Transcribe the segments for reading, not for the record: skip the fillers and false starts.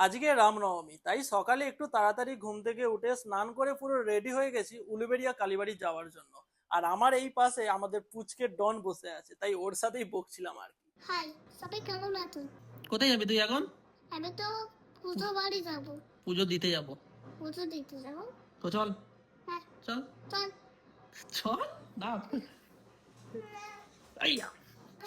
আজকে রামনবমী, তাই সকালে একটু তাড়াতাড়ি ঘুম থেকে উঠে স্নান করে পুরো রেডি হয়ে গেছি উলুবেড়িয়া কালীবাড়ি যাওয়ার জন্য। আর আমার এই পাশে আমাদের পুচকে ডন বসে আছে, তাই ওর সাথেই বকছিলাম আর কি। হাই, সবাই কেমন আছো? কোথায় যাবি তুই এখন? আমি তো পুজো বাড়ি যাবো। পুজো দিতে যাবো। পুজো দিতে যাবো। তো চল হ্যাঁ, চল চল। চল না আইয়া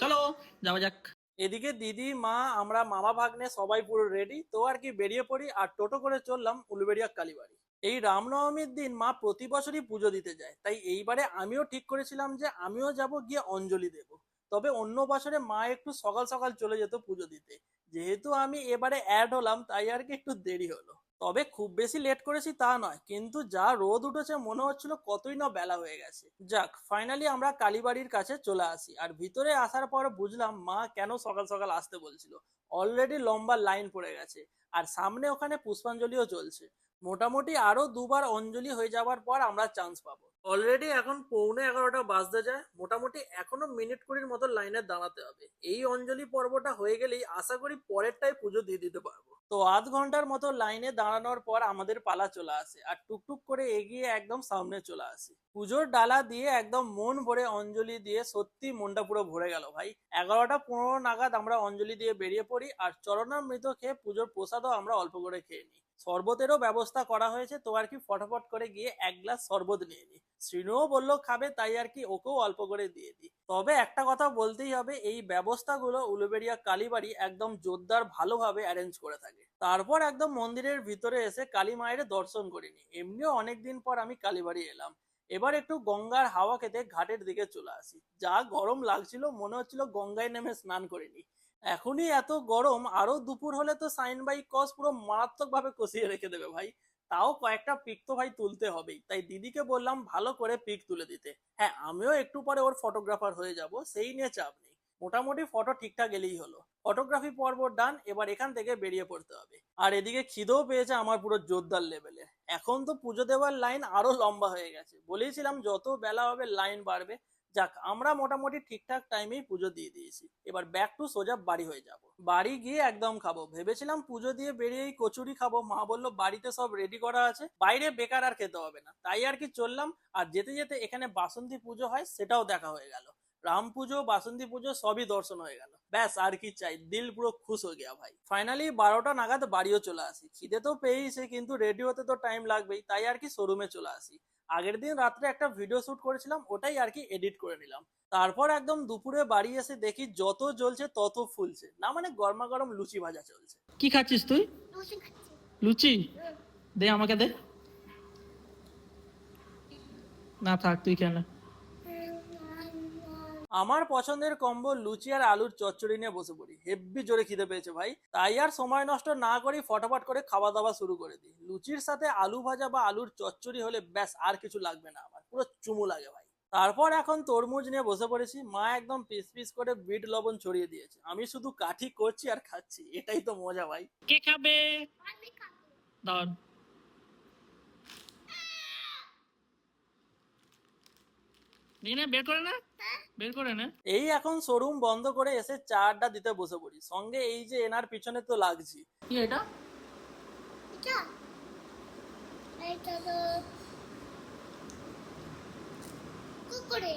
চলো যাওয়া যাক। এদিকে দিদি, মা, আমরা মামা ভাগ্নে সবাই পুরো রেডি তো আর কি, বেরিয়ে পড়ি আর টোটো করে চললাম উলুবেড়িয়া কালীবাড়ি। এই রামনবমীর দিন মা প্রতি বছরই পুজো দিতে যায়, তাই এইবারে আমিও ঠিক করেছিলাম যে আমিও যাব গিয়ে অঞ্জলি দেব। তবে অন্য বছরে মা একটু সকাল সকাল চলে যেত পুজো দিতে, যেহেতু আমি এবারে অ্যাড হলাম তাই আর কি একটু দেরি হলো। তবে খুব বেশি লেট করেছি তা নয়, কিন্তু যা রোদ উঠেছে মনে হচ্ছিল কতই না বেলা হয়ে গেছে। যাক, ফাইনালি আমরা কালীবাড়ির কাছে চলে আসি, আর ভিতরে আসার পর বুঝলাম মা কেন সকাল সকাল আসতে বলছিল। অলরেডি লম্বা লাইন পড়ে গেছে, আর সামনে ওখানে পুষ্পাঞ্জলিও চলছে। মোটামুটি আরো দুবার অঞ্জলি হয়ে যাওয়ার পর আমরা চান্স পাবো। অলরেডি এখন 11:45 বাজতে যায়, মোটামুটি এখনো মিনিট 20 মতো লাইনে দাঁড়াতে হবে। এই অঞ্জলি পর্বটা হয়ে গেলেই আশা করি পরেরটাই পুজো দিয়ে দিতে পারবো। তো আধ ঘন্টার মতো লাইনে দাঁড়ানোর পর আমাদের পালা চলে আসে, আর টুকটুক করে এগিয়ে একদম সামনে চলে আসি। পুজোর ডালা দিয়ে একদম মন ভরে অঞ্জলি দিয়ে সত্যি মনটা পুরো ভরে গেল ভাই। 11টা 15 নাগাদ আমরা অঞ্জলি দিয়ে বেরিয়ে পড়ি, আর চরণামৃত খেয়ে পুজোর প্রসাদও আমরা অল্প করে খেয়ে নিই। শরবতেরও ব্যবস্থা করা হয়েছে, তো আর কি ফটাফট করে গিয়ে এক গ্লাস শরবত নিয়ে নিই। শ্রীনুও বললো খাবে, তাই আর কি ওকেও অল্প করে দিয়ে দিই। তবে একটা কথা বলতেই হবে, এই ব্যবস্থাগুলো উলুবেড়িয়া কালীবাড়ি একদম জোরদার ভালোভাবে অ্যারেঞ্জ করে থাকে। তারপর একদম মন্দিরের ভিতরে এসে কালী মায়ের দর্শন করিনি, এমনিও অনেকদিন পর আমি কালীবাড়ি এলাম। এবার একটু গঙ্গার হাওয়া খেতে ঘাটের দিকে চলে আসি। যা গরম লাগছিল, মনে হচ্ছিল গঙ্গায় নেমে স্নান করিনি। এখনই এত গরম, আরো দুপুর হলে তো সাইন বাই কস পুরো মারাত্মক ভাবে কষিয়ে রেখে দেবে ভাই। তাও কয়েকটা পিক তো ভাই তুলতে হবেই, তাই দিদিকে বললাম ভালো করে পিক তুলে দিতে। হ্যাঁ, আমিও একটু পরে ওর ফটোগ্রাফার হয়ে যাব, সেই নিয়ে চাপ নেই। মোটামুটি ফটো ঠিকঠাক এলেই হলো। ফটোগ্রাফি পর্ব ডান, এবার এখান থেকে বেরিয়ে পড়তে হবে। আর এদিকে খিদেও পেয়েছে আমার পুরো জোরদার লেভেলে। এখন তো পুজো দেওয়ার লাইন আরো লম্বা হয়ে গেছে, বলেছিলাম যত বেলা হবে লাইন বাড়বে। যাক, আমরা মোটামুটি ঠিকঠাক টাইমেই পুজো দিয়ে দিয়েছি, এবার ব্যাক টু সোজা বাড়ি হয়ে যাব। বাড়ি গিয়ে একদম খাবো ভেবেছিলাম, পুজো দিয়ে বেরিয়েই কচুরি খাবো। মা বললো বাড়িতে সব রেডি করা আছে, বাইরে বেকার আর খেতে হবে না, তাই আর কি চললাম। আর যেতে যেতে এখানে বাসন্তী পুজো হয় সেটাও দেখা হয়ে গেল। রাম পুজো, বাসন্তী পুজো সবই দর্শন হয়ে গেল। ব্যাস আর কি চাই, দিল পুরো খুশ হয়ে গিয়া ভাই। ফাইনালি 12টা নাগাদ বাড়িও চলে আসি। খিদে তো পেয়েছে, কিন্তু রেডি হতে তো টাইম লাগবেই, তাই আর কি শোরুমে চলে আসি। আগের দিন রাত্রে একটা ভিডিও শুট করেছিলাম, ওটাই আর কি এডিট করে নিলাম। তারপর একদম দুপুরে বাড়ি এসে দেখি যত জ্বলছে তত ফুলছে না, মানে গরমা গরম লুচি ভাজা চলছে। কি খাচ্ছিস তুই? লুচি খাচ্ছি। লুচি? দে আমাকে দে। না থাক, তুই কেন? আমার পছন্দের কম্বো লুচি আর আলুর চচ্চড়ি নিয়ে বসে পড়ি। হেব্বি জোরে খিদে পেয়েছে ভাই, তাই আর সময় নষ্ট না করি ফটাফট করে খাওয়া দাওয়া শুরু করে দিই। লুচির সাথে আলু ভাজা বা আলুর চচ্চড়ি হলে ব্যাস আর কিছু লাগবে না, আমার পুরো চুমু লাগে ভাই। তারপর এখন তরমুজ নিয়ে বসে পড়েছি। মা একদম পিস পিস করে বিট লবণ ছড়িয়ে দিয়েছে, আমি শুধু কাঠি করছি আর খাচ্ছি, এটাই তো মজা ভাই। কে খাবে? আমি খাবো। দাও। নিয়ে নে, বের করে না, বের করে না। এই এখন শোরুম বন্ধ করে এসে চা আড্ডা দিতে বসে পড়ি, সঙ্গে এই যে এনার পিছনে তো লাগছি। কি এটা? এটা এটা তো কুকুরে।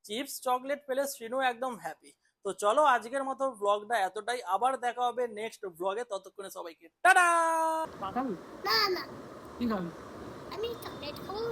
চিপস চকলেট পেলে শ্রীনু একদম হ্যাপি। তো চলো আজকের মতো ব্লগটা এতটাই, আবার দেখা হবে নেক্সট ব্লগে। ততক্ষণে সবাইকে টাটা। পাঠাবি? না না, কি খাবি? আমি চকলেট খাবো।